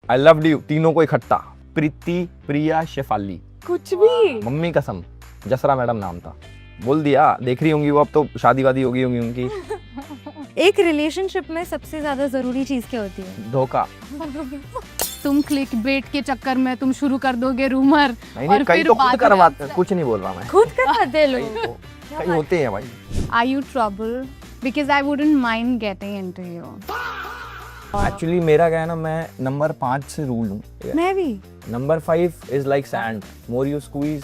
I loved you तीनों को इकट्ठा। प्रीति, प्रिया, शेफाली। कुछ भी। मम्मी कसम, जसरा मैडम नाम था। बोल दिया, देख रही होंगी वो, अब तो शादी वादी होगी उनकी। एक रिलेशनशिप में सबसे ज्यादा जरूरी चीज क्या होती है? धोखा। तुम क्लिक बेट के चक्कर में तुम शुरू कर दोगे रूमर। नहीं, कई तो खुद करवाते हैं, कुछ नहीं बोल रहा मैं। खुद करवाते हैं लोग। कई होते हैं भाई। Are you trouble? Because I wouldn't mind getting into you. Actually मेरा क्या है ना, मैं नंबर 5 से रूल हूँ। मैं भी। Number 5 is like sand, more you squeeze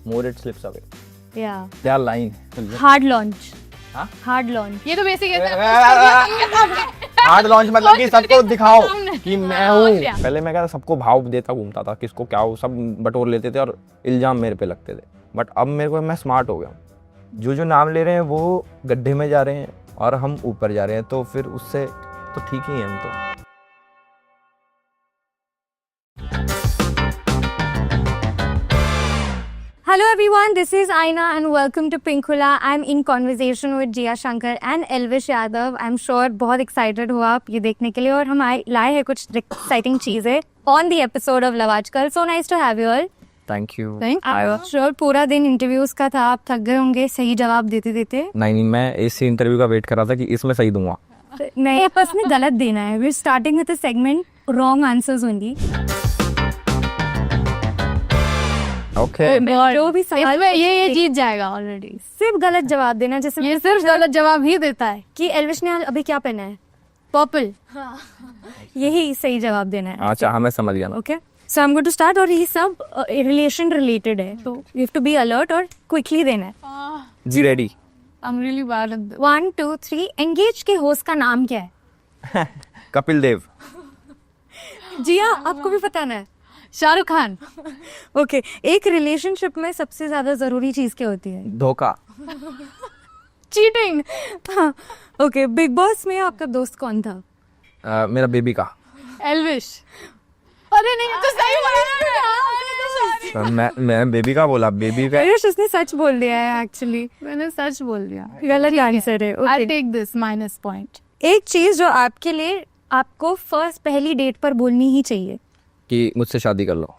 more it slips away. या क्या लाइन। Hard launch. हाँ? Hard launch. ये तो बेसिक है। हार्ड लॉन्च मतलब कि सबको दिखाओ कि मैं हूँ। पहले मैं क्या सबको भाव देता घूमता था, किसको क्या हो सब बटोर लेते थे और इल्जाम मेरे पे लगते थे। बट अब मेरे को, मैं स्मार्ट हो गया हूँ। जो नाम ले रहे हैं वो गड्ढे में जा रहे हैं और हम ऊपर जा रहे हैं, तो फिर उससे तो ठीक ही है हम तो। Hello everyone, this is Aina and welcome to Pinkula. I'm in conversation with Jia Shankar and Elvish Yadav. I'm sure बहुत excited हो आप ये देखने के लिए, और हम लाए हैं कुछ exciting चीजें on the episode of Love आजकल. So nice to have you all. Thank you. Sure, पूरा दिन इंटरव्यूज का था, आप थक गए होंगे सही जवाब देते देते। नहीं, मैं इस इंटरव्यू का वेट कर रहा था कि इसमें सही दूंगा। नहीं, आपस में गलत देना है। We're starting with a segment wrong answers only. Okay. जो भी सवाल इसमें ये जीत जाएगा ऑलरेडी। सिर्फ गलत जवाब देना, जैसे ये सिर्फ गलत जवाब ही देता है कि एल्विश ने अभी क्या पहना है, पर्पल। यही सही जवाब देना है। अच्छा हाँ, मैं समझ गया ना। Okay, so I am going to start, और ये सब रिलेशन रिलेटेड है, तो you have to be alert और क्विकली देना है। जी ready. I am really bad at this. 1 2 3। Engage के होस्ट का नाम क्या है? कपिल देव। जी हाँ, आपको भी बताना है। शाहरुख खान। ओके, एक रिलेशनशिप में सबसे ज्यादा जरूरी चीज क्या होती है? धोखा। चीटिंग। हाँ, ओके, बिग बॉस में आपका दोस्त कौन था? मेरा बेबी का। एल्विश। अरे नहीं, तो सही बोला। मैं बेबी का बोला, बेबी का। आयुष, उसने सच बोल दिया है एक्चुअली। मैंने सच बोल दिया। गलत आंसर है। I Okay. Take this minus point. एक चीज जो आपके लिए, आपको पहली डेट पर बोलनी ही चाहिए। कि मुझसे शादी कर लो।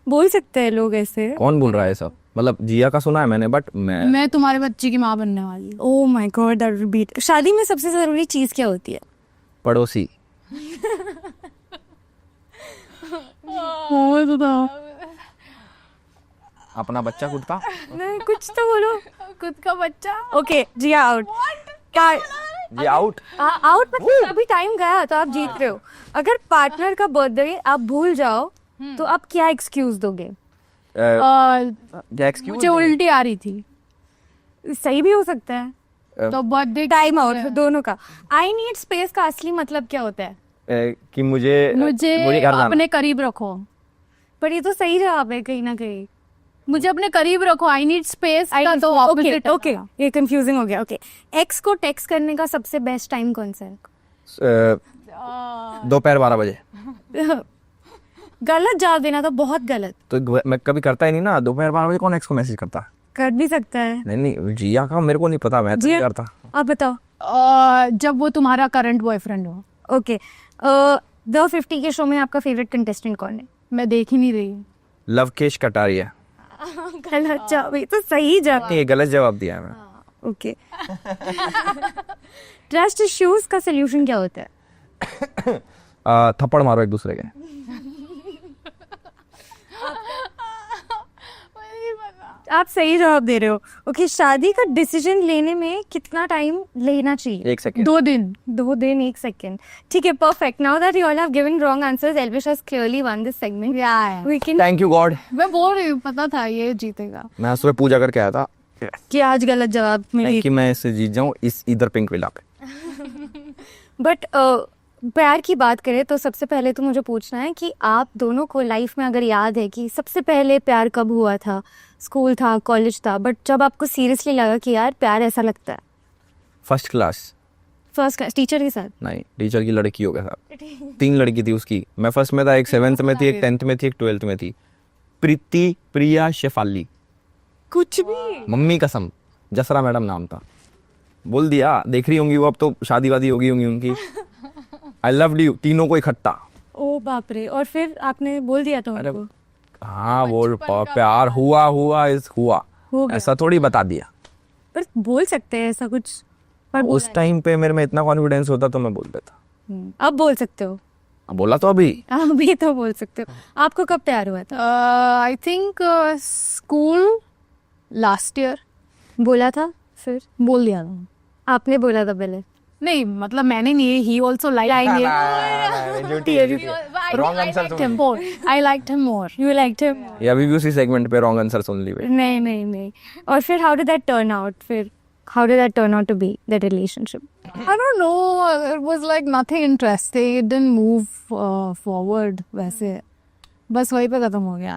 बोल सकते हैं लोग ऐसे। कौन बोल रहा है सब? मतलब जिया का सुना है मैंने, बट मैं तुम्हारे बच्चे की माँ बनने वाली हूँ। Oh my God, that will be. शादी में सबसे जरूरी चीज क्या होती है? पड़ोसी। अपना बच्चा खुद का। नहीं, कुछ तो बोलो। खुद का बच्चा। ओके, जी आउट। क्या ये आउट। आउट? मतलब अभी टाइम गया तो आप जीत रहे हो। अगर पार्टनर का बर्थडे आप भूल जाओ तो आप क्या एक्सक्यूज दोगे? क्या एक्सक्यूज? मुझे उल्टी आ रही थी, सही भी हो सकता है। तो बर्थडे टाइम आउट दोनों का। आई नीड स्पेस का असली मतलब क्या होता है? कि मुझे घर जाना। अपने करीब रखो। पर ये तो सही जवाब है कहीं ना कहीं। मुझे अपने करीब रखो। I need space. तो ओके ओके, ये कंफ्यूजिंग हो गया। ओके, एक्स को टेक्स्ट करने का सबसे बेस्ट टाइम कौन सा है? दोपहर 12 बजे। गलत जवाब देना तो बहुत गलत। तो मैं कभी करता ही नहीं ना, दोपहर 12 बजे कौन एक्स को मैसेज करता? कर भी सकता है। नहीं, जिया का मेरे को नहीं पता, मैं तो नहीं करता। आप बताओ। जब वो तुम्हारा करंट बॉयफ्रेंड हो। ओके, द 50 के शो में आपका फेवरेट कंटेस्टेंट कौन है? मैं देख ही नहीं रही। लवकेश कटारिया। गलत जवाब। ये तो सही जवाब। ये गलत जवाब दिया है मैं। ओके, ट्रस्ट इश्यूज का सलूशन क्या होता है? थप्पड़ मारो एक दूसरे के। आप सही जवाब दे रहे हो। ओके, शादी का डिसीजन लेने में कितना टाइम लेना चाहिए? 1 सेकंड। 2 दिन। 2 दिन 1 सेकंड। ठीक है, perfect. Now that you all have given wrong answers, Elvish has clearly won this segment. We can. Thank you God. मैं बोल रही हूँ, पता था ये जीतेगा। मैं सुबह पूजा करके आया था कि आज गलत जवाब में कि मैं इससे जीत जाऊं इधर पिंक विला पे। बट प्यार की बात करें तो सबसे पहले तो मुझे पूछना है कि आप दोनों को लाइफ में अगर याद है कि सबसे पहले प्यार कब हुआ था? स्कूल था, कॉलेज था, बट जब आपको सीरियसली लगा कि यार प्यार ऐसा लगता है? First class. First class teacher के साथ? नहीं, टीचर की लड़की हो गया था। 3 लड़की थी उसकी। मैं फर्स्ट में था, एक 7th में थी, एक 10th में थी, एक 12th में थी। प्रीति, प्रिया, शेफाली। कुछ भी। मम्मी कसम, जसरा मैडम नाम था। बोल दिया, देख रही होंगी वो, अब तो शादी वादी होगी उनकी। आई लव्ड यू तीनों को इकट्ठा। ओ बाप रे, और फिर आपने बोल दिया था उनको? हाँ बोल, प्यार हुआ इस हुआ, हो गया। ऐसा थोड़ी बता दिया। पर बोल सकते हैं ऐसा कुछ, पर उस टाइम पे मेरे में इतना कॉन्फिडेंस होता तो मैं बोल देता। अब बोल सकते हो? बोला तो अभी। अभी तो बोल सकते हो। आपको कब प्यार हुआ था? I think school last year बोला था फिर? बोल दिया था। आपने बोला था पहले? नहीं मतलब मैंने नहीं, he also like wrong answer soon more. I liked him more. You liked him? ये अभी भी उसी सेगमेंट पे रॉन्ग आंसर सुन ली भाई। नहीं नहीं नहीं। और फिर how did that turn out? फिर how did that turn out to be, that relationship? I don't know. It was like nothing interesting. It didn't move forward वैसे, बस वहीं पे खत्म हो गया।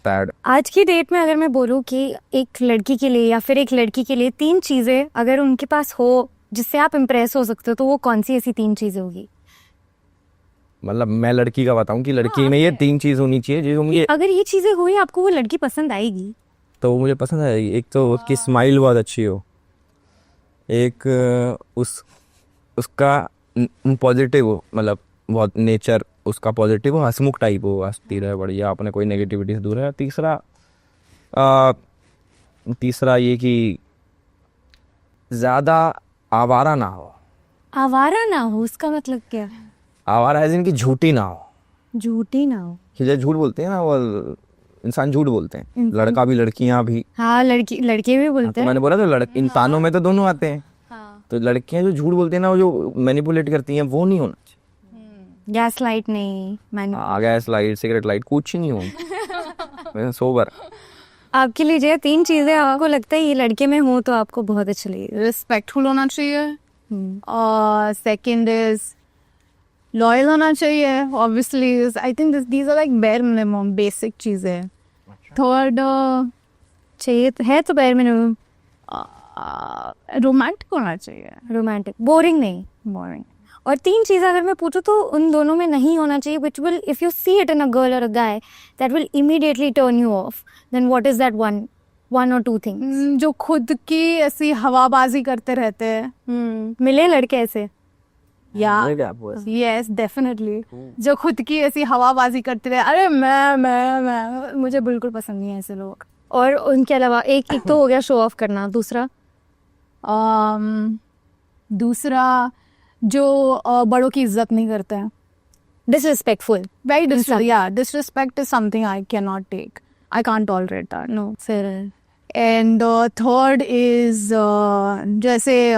Bad. आज की डेट में अगर मैं बोलूँ कि एक लड़की के लिए या फिर एक लड़की के लिए 3 चीजें अगर उनके पास हो जिससे आप इम्प्रेस हो सकते हो, तो वो कौन सी ऐसी 3 चीजें होगी? मतलब मैं लड़की का बताऊं कि लड़की में ये 3 चीज होनी चाहिए जो मुझे, अगर ये चीजें हुई आपको वो लड़की पसंद आएगी? तो वो मुझे पसंद आएगी। एक तो उसकी स्माइल बहुत अच्छी हो, एक उसका पॉजिटिव हो, मतलब बहुत नेचर उसका पॉजिटिव हो, हंसमुख टाइप हो, हंसती रहे बढ़िया, अपने कोई नेगेटिविटी से दूर है। तीसरा ये कि ज़्यादा आवारा ना हो। आवारा ना हो उसका मतलब क्या? आवारा है जिनकी झूठी ना हो। झूठी ना हो? कि जो झूठ बोलते हैं ना, वो इंसान झूठ बोलते हैं, लड़का भी लड़कियां भी। हाँ, लड़के भी बोलते तो हैं। मैंने बोला तो इंसानों में तो दोनों आते हैं। तो लड़कियां जो झूठ बोलती हैं ना, वो जो मैनिपुलेट करती हैं, वो नहीं होना चाहिए। गैस लाइट नहीं, गैस लाइट, सिगरेट लाइट, कुछ नहीं हो। सोबर। आपके लिए जो 3 चीजें आपको लगता है ये लड़के में हो तो आपको बहुत अच्छी लगेगी? रिस्पेक्टफुल होना चाहिए, और सेकंड इज लॉयल होना चाहिए, obviously. I think these are like bare minimum basic चीजें। थर्ड चाहिए तो है, तो bare minimum। रोमांटिक होना चाहिए। रोमांटिक, बोरिंग नहीं। बोरिंग। और 3 चीजें अगर मैं पूछूं तो उन दोनों में नहीं होना चाहिए, which will, if you see it in a girl or a guy, that will immediately turn you off. Then what is that one or two things? जो खुद की ऐसी हवाबाजी करते रहते हैं। मिले लड़के ऐसे? या यस डेफिनेटली, जो खुद की ऐसी हवाबाजी करते रहे, अरे मैं मुझे बिल्कुल पसंद नहीं है ऐसे लोग। और उनके अलावा एक तो हो गया शो ऑफ करना, दूसरा जो बड़ों की इज्जत नहीं करते हैं। Disrespectful, very disrespect is something I cannot take. I can't tolerate that. No फिर। एंड थर्ड इज जैसे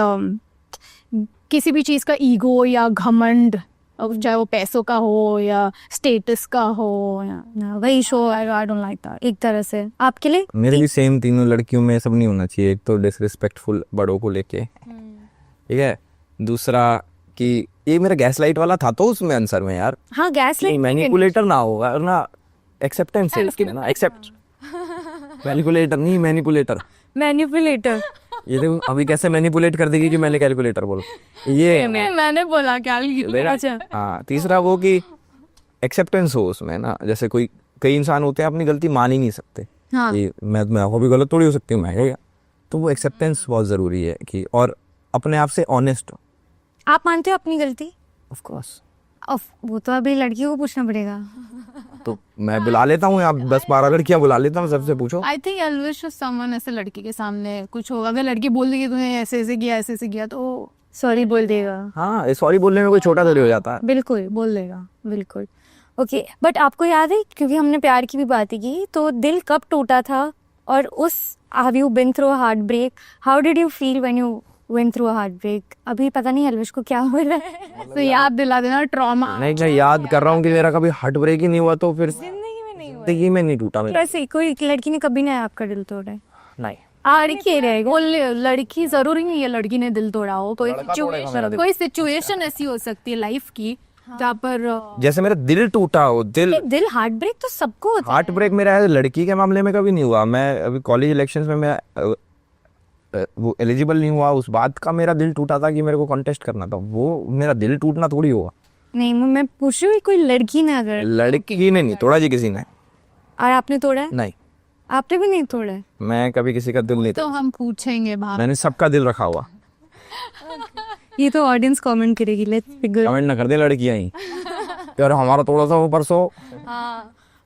किसी भी चीज़ का ईगो या घमंड, चाहे वो पैसों का हो या स्टेटस का हो, या वही show. I don't like that. एक तरह से आपके लिए मेरे भी सेम, तीनों लड़कियों में सब नहीं होना चाहिए। एक तो डिसरिस्पेक्टफुल बड़ों को लेके, ठीक है। दूसरा कि ये मेरा गैस लाइट वाला था तो उसमें आंसर में यार, हाँ, गैस लाइट मैनिपुलेटर ना होगा ना, एक्सेप्टेंस है इसकी ना, एक्सेप्ट। मैनिपुलेटर नहीं, मैनिपुलेटर। ये देखो अभी कैसे मैनिपुलेट कर देगी कि मैंने कैलकुलेटर बोला। ये मैंने बोला क्या? अच्छा। हाँ, तीसरा वो कि एक्सेप्टेंस हो उसमें ना, जैसे कई इंसान होते हैं अपनी गलती मान ही नहीं सकते। हाँ। कि मैं वो भी गलत थोड़ी हो सकती हूँ मैं, क्या? तो वो एक्सेप्टेंस बहुत जरूरी है कि, और अपने आप से ऑनेस्ट हो। आप मानते हो अपनी गलती? Of course. वो तो अभी लड़कियों को पूछना पड़ेगा। तो मैं बुला लेता हूँ, यहाँ 10-12 लड़कियाँ बुला लेता हूँ, सबसे पूछो। आई थिंक एल्विश समवन ऐसे लड़की के सामने कुछ होगा, अगर लड़की बोल देगी तूने ऐसे ऐसे किया तो सॉरी बोल देगा। हाँ, सॉरी बोलने में कोई छोटा थोड़ी हो जाता है। बिल्कुल बोल देगा, बिल्कुल। ओके, बट आपको याद है, क्योंकि हमने प्यार की भी बात की, तो दिल कब टूटा था? और have you been through a heart break? How did you feel when you went through a heartbreak? अभी पता नहीं एल्विश को क्या हो रहा है। तो याद दिला देना ट्रॉमा। नहीं, मैं याद कर रहा हूँ कि मेरा कभी हार्ट ब्रेक ही नहीं हुआ, तो फिर जिंदगी में नहीं टूटा मेरा। कैसे कोई लड़की ने कभी नहीं आपका दिल तोड़ा है? नहीं। वो लड़की जरूरी नहीं है लड़की ने दिल तोड़ा हो, कोई सिचुएशन ऐसी हो सकती है लाइफ की जहाँ पर जैसे मेरा दिल टूटा हो। दिल हार्ट ब्रेक तो सबको होता है। हार्ट ब्रेक मेरा लड़की के मामले में कभी नहीं हुआ। मैं अभी कॉलेज इलेक्शंस में मैं वो एलिजिबल नहीं हुआ, उस बात का मेरा दिल टूटा था कि मेरे को कॉन्टेस्ट करना था। वो मेरा दिल टूटना थोड़ी हुआ। नहीं, मैं पूछ रही हूँ कोई लड़की ने, अगर लड़की ने नहीं तोड़ा जी, किसी ने। और आपने तोड़ा है? नहीं, आपने भी नहीं तोड़ा है? मैं कभी किसी का दिल नहीं तो हम पूछेंगे बाहर। मैंने सबका दिल रखा हुआ। ये तो ऑडियंस कमेंट करेगी, लेट्स फिगर। कमेंट ना कर दे लड़कियां ही। यार हमारा थोड़ा सा वो परसों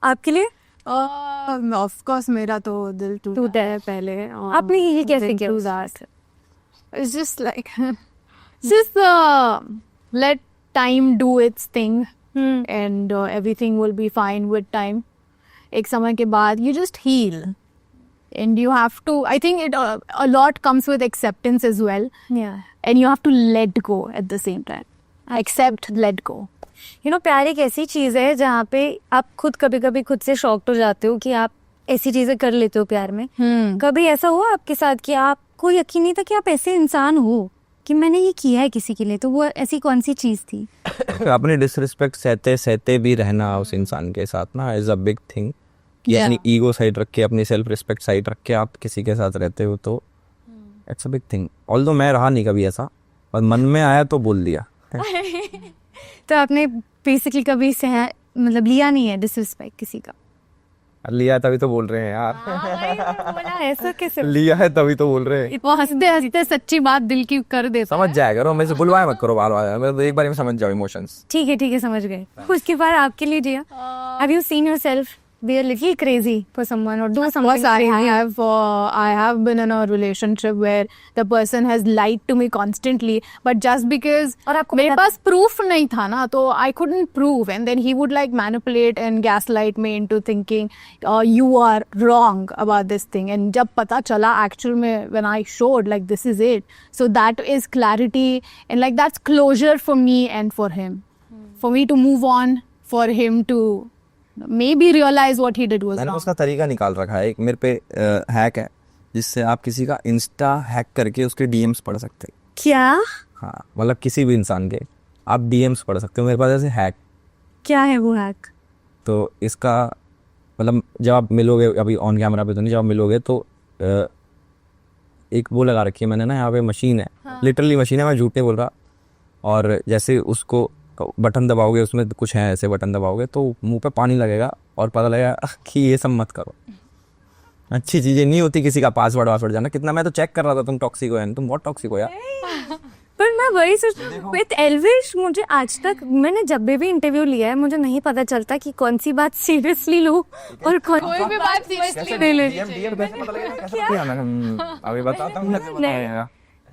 आपके लिए ऑफ कोर्स मेरा तो दिल टूटा है पहले। आपने ये कैसे किया? It's just like just let time do its thing and everything will be fine with time. एक समय के बाद you just heal and you have to, I think it a lot comes with acceptance as well, and you have to let go at the same time. Accept, let go. प्यार एक ऐसी चीज है जहाँ पे आप खुद कभी कभी खुद से शॉक्ड हो जाते हो कि आप ऐसी चीजें कर लेते हो प्यार में। कभी ऐसा हुआ आपके साथ कि आपको यकीन नहीं था कि आप ऐसे इंसान हो कि मैंने ये किया है किसी के लिए? तो वो ऐसी कौन सी चीज थी? अपनी डिसरिस्पेक्ट सहते सहते भी रहना उस इंसान के साथ ना इज अ बिग थिंग। कि अपनी ईगो साइड रख के, अपनी सेल्फ रिस्पेक्ट साइड रख के आप किसी के साथ रहते हो तो it's a big thing. Although मैं रहा नहीं कभी ऐसा, और मन में आया तो बोल दिया। तो आपने बेसिकली कभी मतलब लिया नहीं है डिसरिस्पेक्ट किसी का? लिया है तभी तो बोल रहे हैं यार। बोला ऐसा कैसे? लिया है तभी तो बोल रहे हैं। वो हंसते हंसते सच्ची बात दिल की कर दे। समझ जाया करो, मेरे से बुलवाए मत करो बार बार, मैं तो एक बार में समझ जाओ इमोशंस। ठीक है समझ गए। उसके बाद आपके लिए Jiya, have you seen yourself be a little crazy for someone or do something? I have been in a relationship where the person has lied to me constantly, but just because मेरे पास proof नहीं था ना, तो I couldn't prove, and then he would like manipulate and gaslight me into thinking you are wrong about this thing, and जब पता चला actual में when I showed like this is it, so that is clarity and like that's closure for me and for him, for me to move on, for him to maybe realize what he did was मैंने wrong. उसका तरीका निकाल रखा है, एक मेरे पे hack है जिससे आप किसी का इंस्टा हैक करके उसके डीएम्स पढ़ सकते हैं। क्या? हाँ, मतलब किसी भी इंसान के आप डीएम्स पढ़ सकते हो। मेरे पास ऐसे हैक। क्या है वो हैक? तो इसका मतलब जब आप मिलोगे, अभी ऑन कैमरा पे तो नहीं, जब आप मिलोगे तो एक वो लगा रखी है मैंने ना, यहाँ पे मशीन है, लिटरली मशीन है, मैं झूठ नहीं बोल रहा। और जैसे उसको बटन दबाओगे, उसमें कुछ है ऐसे बटन दबाओगे तो मुंह पे पानी लगेगा और पता लगेगा कि ये सब मत करो। अच्छी चीजें नहीं होती किसी का पासवर्ड जाना। कितना मैं तो चेक कर रहा था, तुम टॉक्सिक हो, तुम बहुत टॉक्सिक हो यार। पर मैं वही सोच विद एल्विश, मुझे आज तक मैंने जब भी इंटरव्यू लिया है मुझे नहीं पता चलता कि कौन सी बात सीरियसली लूं और कोई भी बात सीरियसली नहीं लेनी। अभी बताता हूँ।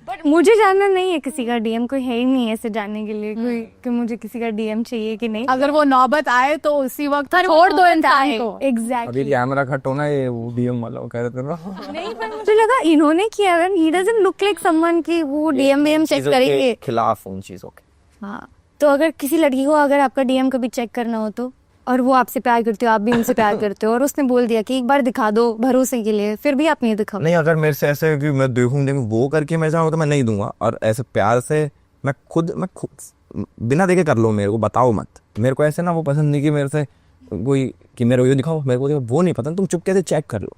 पर मुझे जानना नहीं है किसी का डीएम, कोई है ही नहीं ऐसे जानने के लिए कोई कि मुझे किसी का डीएम चाहिए कि नहीं। अगर वो नौबत आए तो उसी वक्त छोड़ दो इंसान को। एग्जैक्टली। अभी कैमरा कट होना, ये वो डीएम वाला कह रहे थे ना। नहीं, पर मुझे लगा इन्होंने किया है। He doesn't look like someone कि वो डीएम चेक करेंगे। खिलाफ उन चीजों के। हाँ, तो अगर किसी लड़की को अगर आपका डीएम कभी चेक करना हो तो, और वो आपसे प्यार करते हो, आप भी उनसे प्यार करते हो, और उसने बोल दिया कि एक बार दिखा दो भरोसे के लिए, फिर भी आप नहीं दिखाओ? नहीं, अगर मेरे से ऐसे कि मैं देखूं वो करके मैं चाहूँ तो मैं नहीं दूंगा। और ऐसे प्यार से मैं खुद बिना देखे कर लो, मेरे को बताओ मत। मेरे को ऐसे ना वो पसंद नहीं कि मेरे से कोई कि मेरे को ये दिखाओ, मेरे को वो नहीं पसंद। तुम चुपके से चेक कर लो।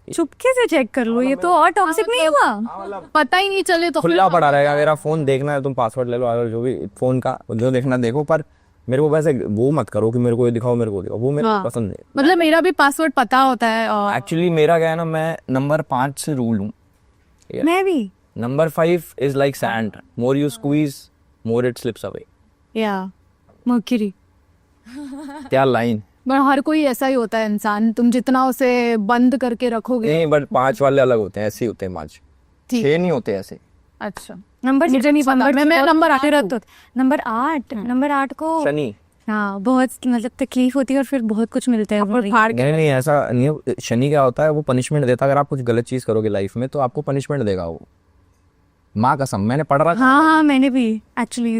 चुपके से चेक कर लो, ये तो और टॉक्सिक नहीं हुआ? पता ही नहीं चले तो खुला पड़ा रहेगा। मेरा फोन देखना है, तुम पासवर्ड ले लो, अगर जो भी फोन का जो देखना देखो, पर मेरे को वैसे वो मत करो कि मेरे को ये दिखाओ, मेरे को दिखाओ, वो मेरे को पसंद नहीं। मतलब मेरा भी पासवर्ड पता होता है। एक्चुअली मेरा क्या है ना, मैं नंबर 5 से रूल हूँ। मैं भी। Number 5 is like sand, more you squeeze more it slips away. या मर्क्यूरी। क्या लाइन। बट हर कोई ऐसा ही होता है इंसान, तुम जितना उसे बंद करके रखोगे। नहीं, बट 5 वाले अलग होते हैं, ऐसे ही होते हैं 5, 6 नहीं होते ऐसे। अच्छा, नंबर मुझे नहीं पता, मैं नंबर 8 नंबर 8 को शनि। हाँ, बहुत मतलब तकलीफ होती है और फिर बहुत कुछ मिलता है। नहीं ऐसा नहीं। शनि क्या होता है, वो पनिशमेंट देता है। अगर आप कुछ गलत चीज करोगे लाइफ में तो आपको पनिशमेंट देगा वो। माँ कसम, मैंने पढ़ रहा था। हाँ, मैंने भी एक्चुअली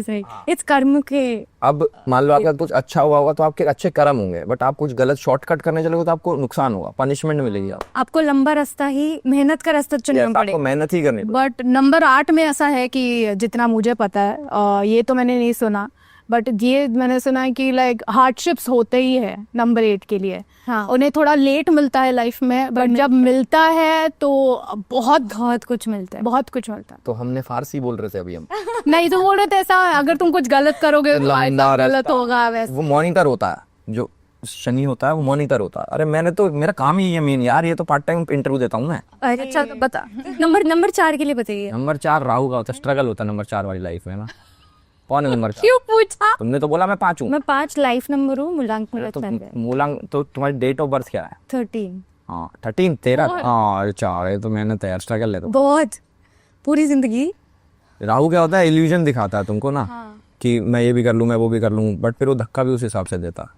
इट्स कर्म के। अब मान लो आपका कुछ अच्छा हुआ होगा तो आपके अच्छे कर्म होंगे, बट आप कुछ गलत शॉर्टकट करने चलोगे तो आपको नुकसान होगा, पनिशमेंट मिलेगी। आपको लंबा रास्ता ही, मेहनत का रास्ता चुनना पड़ेगा। आपको मेहनत ही करनी। बट नंबर 8 में ऐसा है कि जितना मुझे पता है, ये तो मैंने नहीं सुना, बट ये मैंने सुना है कि लाइक हार्डशिप्स होते ही है नंबर 8 के लिए। हाँ, उन्हें थोड़ा लेट मिलता है लाइफ में, बट जब मिलता है तो बहुत कुछ मिलता है, बहुत कुछ मिलता है। तो हमने फारसी बोल रहे थे अभी हम। नहीं, तो बोल रहे थे ऐसा अगर तुम कुछ गलत करोगे तो गलत होगा। वैसे वो मॉनिटर होता है, जो शनि होता है वो मॉनिटर होता है। अरे मैंने तो, मेरा काम ही है मेन यार, ये तो पार्ट टाइम इंटरव्यू देता हूँ मैं। अच्छा, बता नंबर 4 के लिए बताइए। नंबर 4 राहु का होता है, स्ट्रगल होता है नंबर 4 वाली लाइफ में ना। कौन है नंबर 4? क्यों पूछा? तुमने तो बोला मैं 5 हूँ। मैं 5 लाइफ नंबर हूँ, मूलांक मेरा तो 10 है। मूलांक तो तुम्हारी डेट ऑफ बर्थ क्या है? 13। हाँ 13 13। हाँ 4 है तो मैंने तैयार स्ट्रगल ले तो। बहुत, पूरी जिंदगी। राहु क्या होता है, इल्यूजन दिखाता है तुमको ना, कि मैं ये भी कर लूँ मैं वो भी कर लूँ, बट फिर वो धक्का भी उस हिसाब से देता।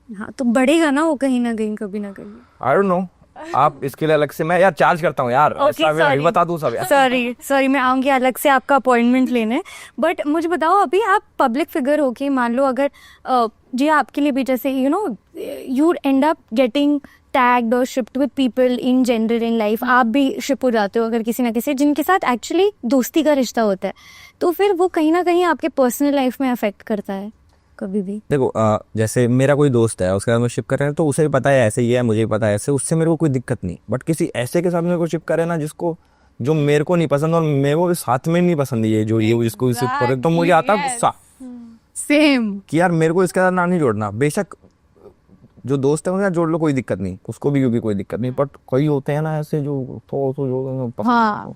हाँ तो बढ़ेगा ना वो कहीं ना कहीं, कभी ना कभी। आई डोंट नो, आप इसके लिए अलग से मैं यार चार्ज करता हूँ यार, ऐसा मैं अभी बता दूँ सब यार। सॉरी मैं आऊँगी अलग से आपका अपॉइंटमेंट लेने। बट मुझे बताओ, अभी आप पब्लिक फिगर हो के, मान लो अगर जी आपके लिए भी जैसे you end up getting tagged और shipped with people in general in life, आप भी शिप हो जाते हो अगर किसी ना किसी जिनके साथ एक्चुअली दोस्ती का रिश्ता होता है, तो फिर वो कहीं ना कहीं आपके पर्सनल लाइफ में अफेक्ट करता है कभी भी? देखो जैसे मेरा कोई दोस्त है उसके साथ में शिप कर रहे हैं तो उसे भी पता है ऐसे ही है, मुझे भी पता है ऐसे, उससे मेरे को कोई दिक्कत नहीं। बट किसी ऐसे के साथ मेरे को शिप करे ना जिसको, जो मेरे को नहीं पसंद और मेरे को साथ में नहीं पसंद, ये जो ये जिसको शिप करे, तो मुझे आता है गुस्सा सेम कि यार मेरे को इसके साथ नाम नहीं जोड़ना। बेशक जो दोस्त है उनके साथ जोड़ लो, कोई दिक्कत नहीं, उसको भी क्योंकि कोई दिक्कत नहीं, बट कई होते हैं ना ऐसे जो तो जो हाँ,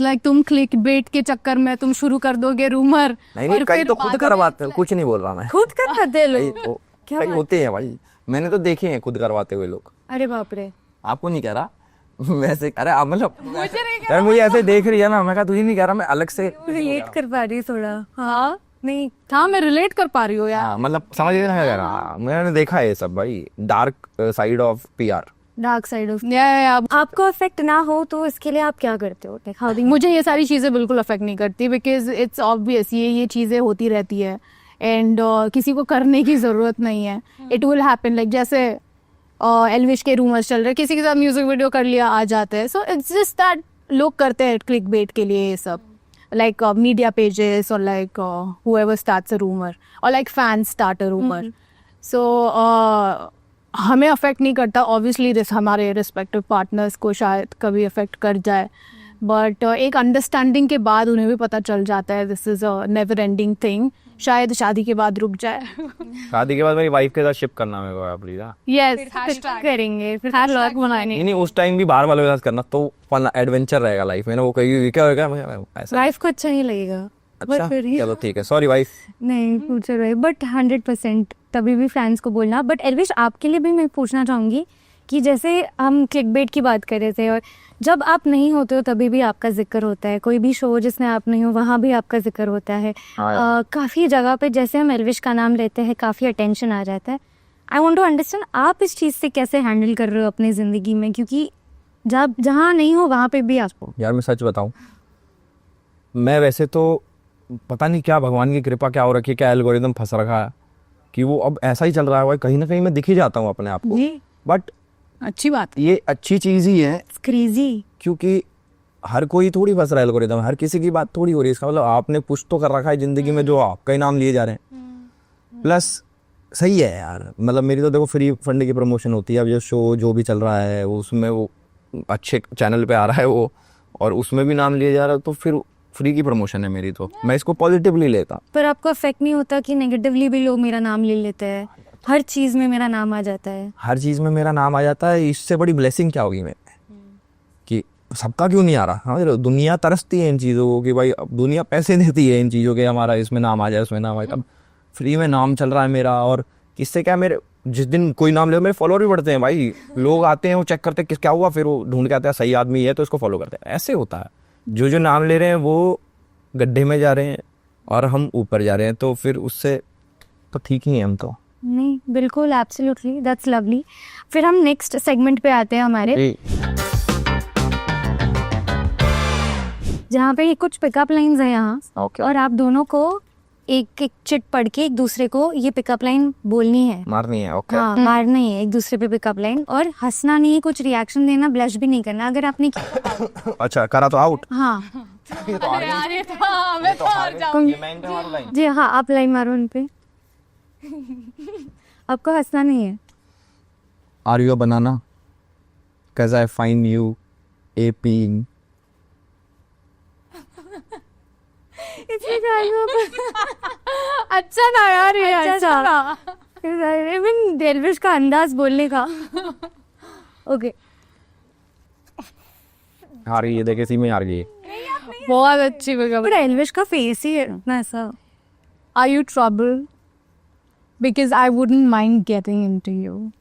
लाइक तुम क्लिक बेट के चक्कर में तुम शुरू कर दोगे रूमर। नहीं कई तो खुद करवाते हैं, कुछ नहीं बोल रहा मैं, खुद करते हैं लोग? कई तो कई होते हैं भाई, मैंने तो देखे हैं खुद करवाते हुए लोग। अरे बाप रे। आपको नहीं कह रहा वैसे, अरे मतलब यार मुझे ऐसे देख रही है ना, मैं कहा तुझे नहीं कह रहा, मैं अलग से रिलेट कर पा रही थोड़ा। हाँ नहीं हाँ, मैं रिलेट कर पा रही हूँ यार। हाँ मतलब समझ गए ना क्या कह रहा हूँ? मैंने देखा है ये सब भाई, dark side of PR, dark side of. या आपको अफेक्ट ना हो तो इसके लिए आप क्या करते हो? Like, how do you- मुझे ये सारी चीज़ें बिल्कुल अफेक्ट नहीं करती, बिकॉज इट्स ऑब्वियस ये चीज़ें होती रहती है एंड किसी को करने की ज़रूरत नहीं है। इट विल हैपन, लाइक जैसे एल्विश के रूमर्स चल रहे, किसी के साथ म्यूजिक वीडियो कर लिया, आ जाते हैं। सो इट्स जस्ट दैट लोग करते हैं क्लिक बेट के लिए ये सब, लाइक मीडिया पेजेस और like whoever starts a rumor or like fans start a rumor. So हमें अफेक्ट नहीं करता ऑब्वियसली, हमारे रिस्पेक्टिव पार्टनर्स को शायद कभी अफेक्ट कर जाए, बट एक अंडरस्टैंडिंग के बाद उन्हें भी पता चल जाता है this is a never ending thing. शायद शादी के बाद रुक जाए। शादी के बाद मेरी वाइफ के साथ शिप करना मेरे को प्लीज। यस करेंगे फिर हैशटैग बनाएंगे। नहीं उस टाइम भी बाहर वालों के साथ करना तो फन एडवेंचर रहेगा लाइफ में ना, वो कहीं क्या होगा ऐसा। वाइफ को अच्छा नहीं लगेगा। अच्छा चलो ठीक है, सॉरी वाइफ। नहीं फ्यूचर वाइफ, बट 100% तभी भी फैंस को बोलना। बट एल्विश आपके लिए भी मैं पूछना चाहूँगी कि जैसे हम क्लिकबेट की बात कर रहे थे, और जब आप नहीं होते हो तभी भी आपका जिक्र होता है, कोई भी शो जिसमें आप नहीं हो वहाँ भी आपका जिक्र होता है। काफ़ी जगह पे जैसे हम एल्विश का नाम लेते हैं काफ़ी अटेंशन आ जाता है। आई वांट टू अंडरस्टैंड आप इस चीज़ से कैसे हैंडल कर रहे हो अपनी ज़िंदगी में, क्योंकि जब जहाँ नहीं हो वहाँ पे भी आपको। यार मैं सच बताऊँ, मैं वैसे तो पता नहीं क्या भगवान की कृपा क्या हो रखी है, क्या एल्गोरिदम फंस रखा है कि वो अब ऐसा ही चल रहा है, कहीं ना कहीं मैं दिख ही जाता हूँ अपने आप को। बट अच्छी बात, ये अच्छी चीज़ ही है क्रेजी, क्योंकि हर कोई थोड़ी फंस रहा है एल्गोरिदम, हर किसी की बात थोड़ी हो रही है। इसका मतलब आपने कुछ तो कर रखा है जिंदगी में जो आपका ही नाम लिए जा रहे हैं। प्लस सही है यार, मतलब मेरी तो देखो फ्री फंड की प्रमोशन होती है। अब जो शो जो भी चल रहा है वो उसमें वो अच्छे चैनल पे आ रहा है वो, और उसमें भी नाम लिया जा रहा है, तो फिर फ्री की प्रमोशन है मेरी, तो मैं इसको पॉजिटिवली लेता। पर आपको अफेक्ट नहीं होता कि नेगेटिवली भी लोग मेरा नाम ले लेते हैं? हर चीज़ में मेरा नाम आ जाता है। हर चीज़ में मेरा नाम आ जाता है, इससे बड़ी ब्लेसिंग क्या होगी मैं कि सबका क्यों नहीं आ रहा। हाँ दुनिया तरसती है इन चीज़ों को कि भाई अब दुनिया पैसे देती है इन चीज़ों के, हमारा इसमें नाम आ जाए उसमें नाम आ जाए। अब फ्री में नाम चल रहा है मेरा, और इससे क्या मेरे जिस दिन कोई नाम ले मेरे फॉलोअर भी बढ़ते हैं भाई। लोग आते हैं वो चेक करते हैं किस क्या हुआ, फिर वो ढूंढ के आते हैं सही आदमी है तो इसको फॉलो करते हैं। ऐसे होता है, जो नाम ले रहे हैं वो गड्ढे में जा रहे हैं और हम ऊपर जा रहे हैं, तो फिर उससे तो ठीक ही है हम तो। नहीं बिल्कुल, एब्सोल्युटली, दैट्स लवली। फिर हम नेक्स्ट सेगमेंट पे आते हैं हमारे, जहाँ पे कुछ पिकअप लाइंस हैं यहाँ। Okay. और आप दोनों को एक एक चिट पढ़ के एक दूसरे को ये पिकअप लाइन बोलनी है, मारनी है। ओके हाँ मारना ही है एक दूसरे पे पिकअप लाइन, और हंसना नहीं है, कुछ रिएक्शन देना, ब्लश भी नहीं करना। अगर आपने अच्छा करा तो आउट। हाँ जी हाँ, आप लाइन मारो उन पे। आपको हंसना नहीं है। Are you a banana? Cause I find you aping. अच्छा ना यार, ये अच्छा इवन एल्विश का अंदाज बोलने का। ओके हार गई है, देखे सी में हार गई है। बहुत अच्छी पिकअप। बट एल्विश का फेस ही है ना ऐसा। Are you trouble? Because I wouldn't mind getting into you.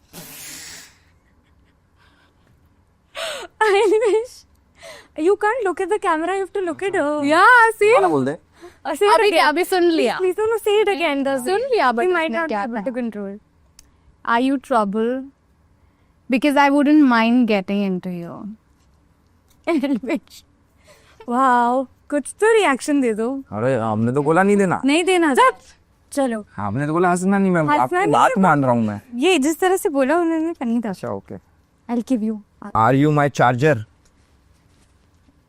Anyways, you can't look at the camera. You have to look at her. Yeah, see? क्या बोल दे? Say it अभी again. अभी सुन लिया. Please don't say it again. सुन लिया, but we might उसने not क्या be able to control. Are you trouble? Because I wouldn't mind getting into you. Elvish. Wow. कुछ तो रिएक्शन दे दो. अरे हमने तो बोला नहीं देना. नहीं देना. चलो. हमने तो बोला हंसना नहीं, मैं हंसना आपकी नहीं बात है। मान रहा हूँ मैं. ये जिस तरह से बोला उन्होंने करनी था. अच्छा okay. I'll give you. Are you my charger?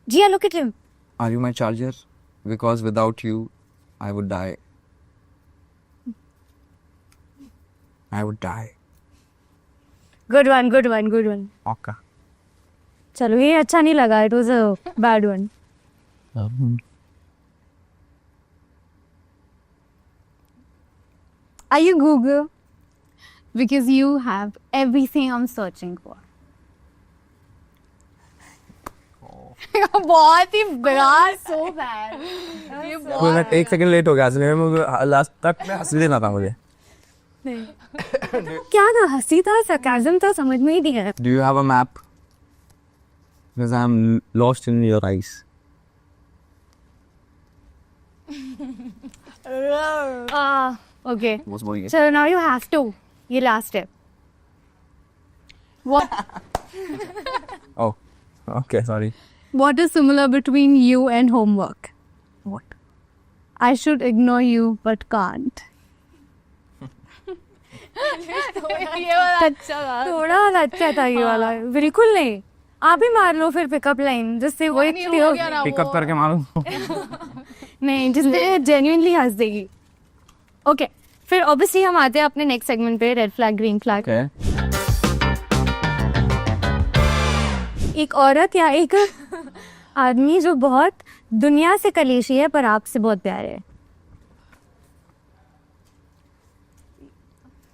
Jia, look at him. Are you my charger? Because without you, I would die. I would die. Good one, good one, good one. Okay. चलो ये अच्छा नहीं लगा. It was a bad one. Are you Google? Because you have everything I'm searching for. बहुत ही बेकार. So bad. मैं एक second late हो गया इसलिए मैं लास्ट तक में हंस लेना था मुझे. क्या था? हंसी था, sarcasm था, समझ में ही नहीं आया. Do you have a map? Because I'm lost in your eyes. Okay. बस बोलिए. So now you have to. ये last step. Oh, okay, sorry. What is similar between you and homework? What? I should ignore you but can't. थोड़ा अच्छा था ये वाला. बिल्कुल नहीं. आप ही मार लो फिर पिकअप लाइन जिससे वो एक पिकअप करके मारूं. नहीं, जिससे जेन्युइनली हंस देगी. ओके, फिर ऑब्वियसली हम आते हैं अपने नेक्स्ट सेगमेंट पे, red flag green flag. Okay. एक औरत या एक आदमी जो बहुत दुनिया से कलेशी है पर आपसे बहुत प्यारे है.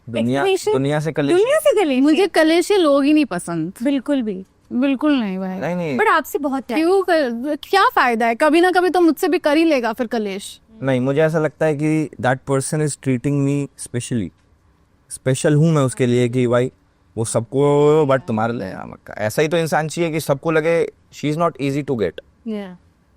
दुनिया से कलेश. दुनिया से कलेशी. मुझे कलेशी लोग ही नहीं पसंद. बिल्कुल भी. बिल्कुल नहीं भाई. नहीं बट आपसे बहुत प्यारे. क्या फायदा है? कभी ना कभी तो मुझसे भी कर ही लेगा फिर कलेश. नहीं, मुझे ऐसा लगता है कि that person is treating me specially. Special हूँ मैं उसके लिए कि भाई वो सबको, बट तुम्हारे लिए ऐसा ही तो इंसान चाहिए कि सबको लगे she is not easy to get.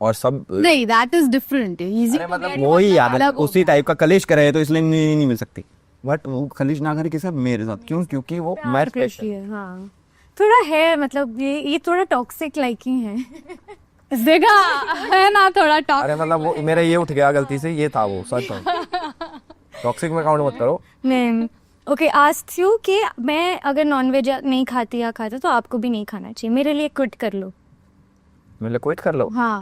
और सब नहीं, दैट इज डिफरेंट. मतलब वही याद है उसी टाइप का कलेश करे तो इसलिए नहीं मिल सकती. बट वो कलेश ना करे किसी मेरे साथ. क्यों? क्योंकि वो मैं स्पेशल. हाँ, थोड़ा है, मतलब ये थोड़ा टॉक्सिक लाइकिंग है. देखा है ना, थोड़ा टॉक. अरे मतलब वो मेरा ये उठ गया गलती से, ये था वो सच. टॉक्सिक में काउंट मत करो. मैं ओके आस्क यू कि मैं अगर नॉनवेज नहीं खाती या खाता तो आपको भी नहीं खाना चाहिए. मेरे लिए क्विट कर लो. मेरे क्विट कर लो. हाँ.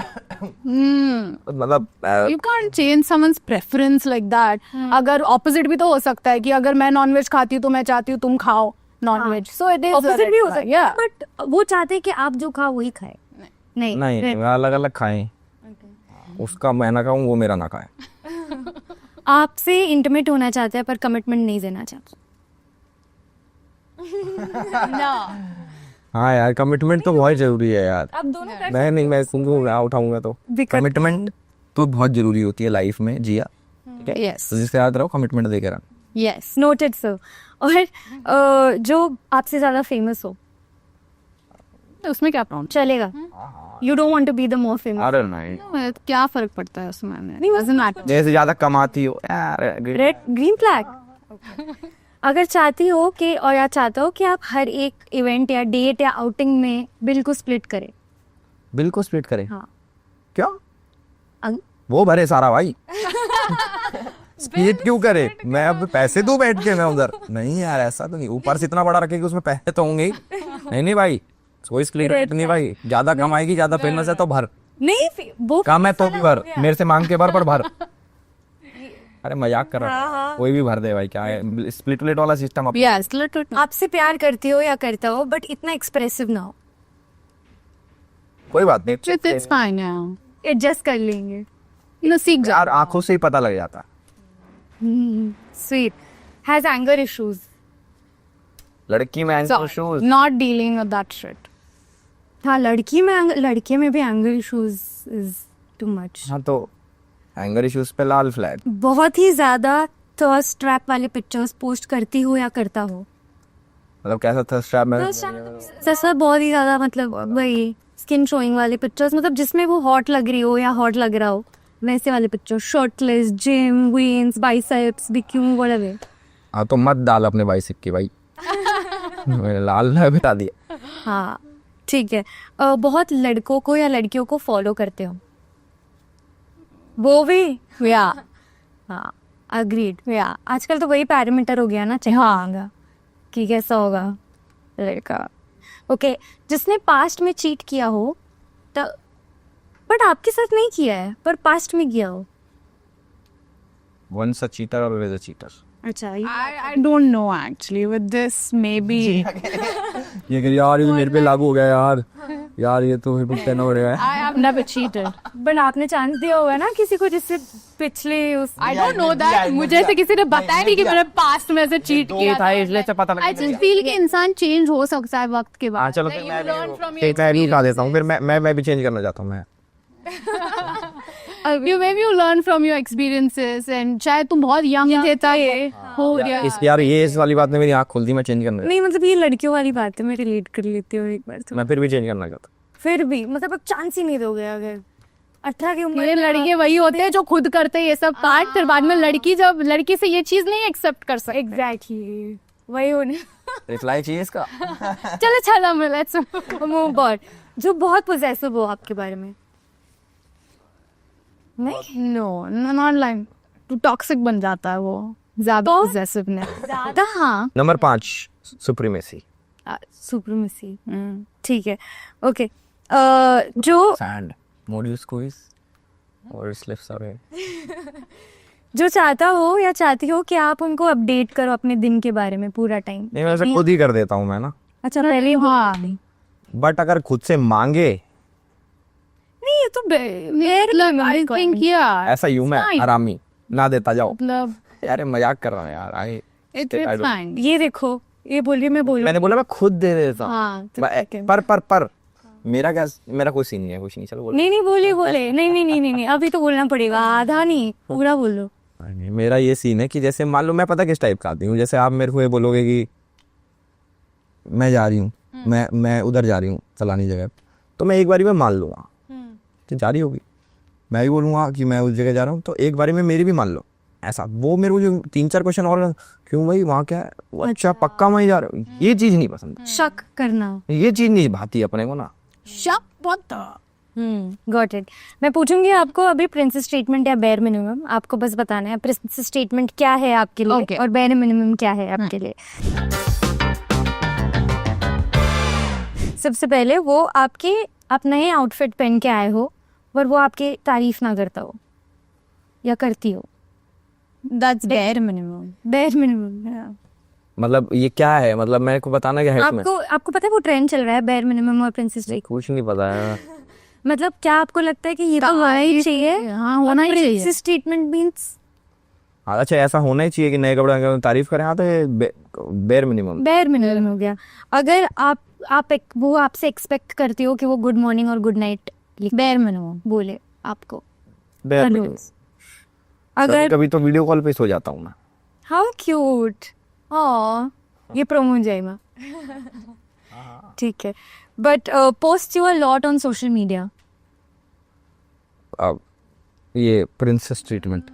मतलब You can't change someone's preference like that. अगर opposite भी तो हो सकता है कि अगर मैं नॉनवेज खाती हूँ तो मैं चाहती हूँ तुम खाओ nonveg. So it is opposite भी हो सकता है. है. बट वो चाहते हैं कि आप जो खाओ वही खाए. नहीं, अलग अलग खाएं. उसका मैं ना खाऊं, वो मेरा ना खाए. आपसे इंटीमेट होना चाहते हैं पर कमिटमेंट नहीं देना चाहते. हाँ यार, कमिटमेंट तो बहुत जरूरी है यार. आप दोनों मैं उठाऊंगा तो कमिटमेंट तो बहुत जरूरी होती है लाइफ में जिया. ठीक है. Yes. तो जिससे याद रहो कमिटमेंट देके रहना. Yes. Noted sir. और जो आपसे ज्यादा फेमस हो उसमें क्या प्रॉब्लम? चलेगा. You don't want to be the more famous. अरे नहीं, क्या फर्क पड़ता है उसमें? Doesn't matter. जैसे ज्यादा कमाती हो यार. Red green flag. अगर चाहती हो कि और या चाहता हो कि आप हर एक इवेंट या डेट या आउटिंग में बिल को स्प्लिट करें. बिल को स्प्लिट करे. हाँ. क्यों? वो भरे सारा भाई. स्प्लिट क्यों करे? मैं अब पैसे दूं बैठ के मैं उधर? नहीं यार, ऐसा तो नहीं. ऊपर से इतना बड़ा रखे कि उसमें पैसे तो होंगे ही. नहीं भाई, कोई स्प्लिट नहीं भाई. ज्यादा कमाएगी, ज्यादा फेमस है तो भर. नहीं वो कम है तो भी भर. मेरे से मांग के भर पर भर. अरे मजाक कर रहा. कोई भी भर दे भाई. क्या है स्प्लिट प्लेट वाला सिस्टम? Yes, little. आपसे प्यार करती हो या करता हो बट इतना एक्सप्रेसिव ना हो. कोई बात नहीं. It's fine now. एडजस्ट कर लेंगे. सीख जा. यार आंखों से ही पता लग जाता. स्वीट. Has anger issues. लड़की में So, shoes. not dealing with that shit. हाँ, लड़के में भी anger issues is too much. हाँ तो एंगर इश्यूज पे लाल फ्लैग। बहुत ही ज्यादा थर्स्ट ट्रैप वाले पिक्चर्स पोस्ट करती हो या करता हो? मतलब कैसा थर्स्ट ट्रैप में? सर बहुत ही ज्यादा, मतलब वही स्किन शोइंग वाले पिक्चर्स, मतलब जिसमें वो हॉट लग रही हो या हॉट लग रहा हो, वैसे वाले pictures, shirtless, gym, veins, biceps, बिक्यू, व्हाटएवर। हाँ तो मत डाल अपने बाइसेप की भाई। मैंने लाल ना बता दिया। हाँ ठीक है। बहुत लड़कों को या लड़कियों को फॉलो करते हो? वो भी? या हाँ अग्रीड। या आजकल तो वही पैरामीटर हो गया ना, हाँ कि कैसा होगा लड़का। ओके, जिसने पास्ट में चीट किया हो तो, बट आपके साथ नहीं किया है पर पास्ट में किया हो। Once a cheater, always a cheater. अच्छा I don't know actually with this maybe ये कि यार ये तो मेरे पे लागू हो गया यार ये तो फिर हो रहा है। I have never cheated. But आपने चांस दिया होगा ना किसी को जिससे पिछले उस I don't know that. मुझे ऐसे किसी ने बताया नहीं कि मैंने पास्ट में से चीट किया था। इसलिए से पता I just feel कि इंसान चेंज हो सकता है वक्त के हाँ बाद। चलो फिर मैं भी बता देता हूँ, फिर मैं भी चेंज करना चाहता हूँ मैं। You maybe you learn from your experiences and शायद तुम बहुत यंग थे तब ये हो गया। इस यार ये इस वाली बात ने मेरी आँख खोल दी, मैं चेंज करना। नहीं मतलब ये लड़कियों वाली बात है, मैं रिलेट कर लेती हूँ एक बार तो। मैं फिर भी चेंज करना चाहता। फिर भी मतलब अब चांस ही नहीं दोगे अगर 18 की उम्र ये में लड़के वही होते हैं जो खुद करते हैं ये सब पार्ट, फिर बाद में लड़की जब लड़की से ये चीज नहीं एक्सेप्ट कर सकती। एग्जैक्टली वही होने। रिप्लाई चाहिए इसका? चलो चलो लेट्स मूव ऑन। जो बहुत पोजेसिव हो आपके बारे में? नहीं no not like to toxic बन जाता है वो ज्यादा तो? पोजेसिवनेस। ज्यादा? हाँ नंबर 5 सुप्रीमेसी। सुप्रीमेसी। ठीक है ओके। जो सैंड मोड स्क्वीज और स्लिप्स अवे। जो चाहता हो या चाहती हो कि आप उनको अपडेट करो अपने दिन के बारे में पूरा टाइम? नहीं मैं ऐसे खुद ही कर देता हूँ मैं ना। अच्छा पहले हाँ बट अगर खुद से मांगे नहीं, ये तो I think yeah ऐसा यूं मैं fine. आरामी ना देता जाओ। मतलब यार मैं मजाक कर रहा हूँ यार। it's fine। ये देखो ये बोलिए, मैं बोलूं? मैंने बोला मैं खुद दे देता हूँ। हाँ तो ठीक है। पर मेरा कोई सीन नहीं है, कुछ नहीं। चलो बोलो। नहीं बोले नहीं अभी तो बोलना पड़ेगा, आधा नहीं पूरा बोलो। नहीं, मेरा ये सीन है कि जैसे मान लो मैं पता किस टाइप का आदमी हूँ, जैसे आप मेरे को ये बोलोगे कि मैं जा रही हूँ, मैं उधर जा रही हूँ फलानी जगह, तो मैं एक बारी में मान लूंगा तो जा रही होगी। मैं भी बोलूँगा कि मैं उस जगह जा रहा हूँ तो एक बारी में मेरी भी मान लो। ऐसा वो मेरे को जो 3-4 क्वेश्चन और क्यों भाई वहाँ क्या है, वो अच्छा पक्का वहीं जा रहे हो, ये चीज़ नहीं पसंद। शक करना, ये चीज़ नहीं भाती अपने को ना। शक बहुत गॉट इट। मैं पूछूंगी आपको अभी प्रिंसेस स्टेटमेंट या बेयर मिनिमम, आपको बस बताना है प्रिंसेस स्टेटमेंट क्या है आपके लिए Okay. और बेयर मिनिमम क्या है आपके लिए। सबसे पहले वो आपके आप नए आउटफिट पहन के आए हो और वो आपकी तारीफ ना करता हो या करती हो, that's bare minimum. Bear minimum. मतलब ये क्या है, मतलब मेरे को बताना क्या है इसमें? आपको पता है वो ट्रेंड चल रहा है बेयर मिनिमम और प्रिंसेस स्टेटमेंट? कुछ नहीं पता है। मतलब क्या आपको लगता है कि ये तो होना ही चाहिए? हाँ होना ही चाहिए। प्रिंसेस स्टेटमेंट मींस अच्छा ऐसा होना ही चाहिए कि नए कपड़े अगर तारीफ करें। हाँ तो ये बेयर मिनिमम हो गया। अगर वो आपसे एक्सपेक्ट करती हो कि वो गुड मॉर्निंग और गुड नाइट बेयर मिनिमम बोले आपको, बेयर हेलो। मिनिमम। अगर कभी तो वीडियो कॉल पे सो जाता हूँ मैं। हाउ क्यूट, ये प्रोमो जाएगा। ठीक है but post you a lot on social media. अब ये princess treatment.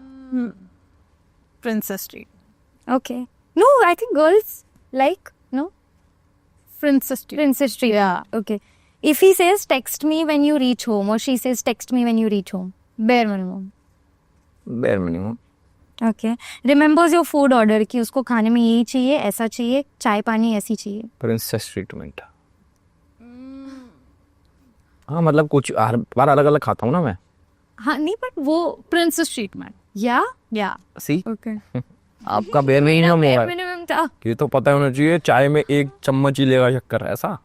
Princess street. Okay no I think girls like no princess street. Yeah. Okay. If he says text me when you reach home or she says text me when you reach home, bare minimum. Bare minimum. Okay. Remembers your food order कि उसको खाने में यही चाहिए, ऐसा चाहिए, चाय पानी ऐसी चाहिए. Princess treatment. हाँ मतलब कुछ हर बार अलग अलग खाता हूँ ना मैं। हाँ नहीं बट वो प्रिंसेस ट्रीटमेंट। या सी okay. आपका बेयर मिनिमम है। मिनिमम था. ये तो पता होना चाहिए चाय में 1 चम्मच ही लेगा शक्कर, ऐसा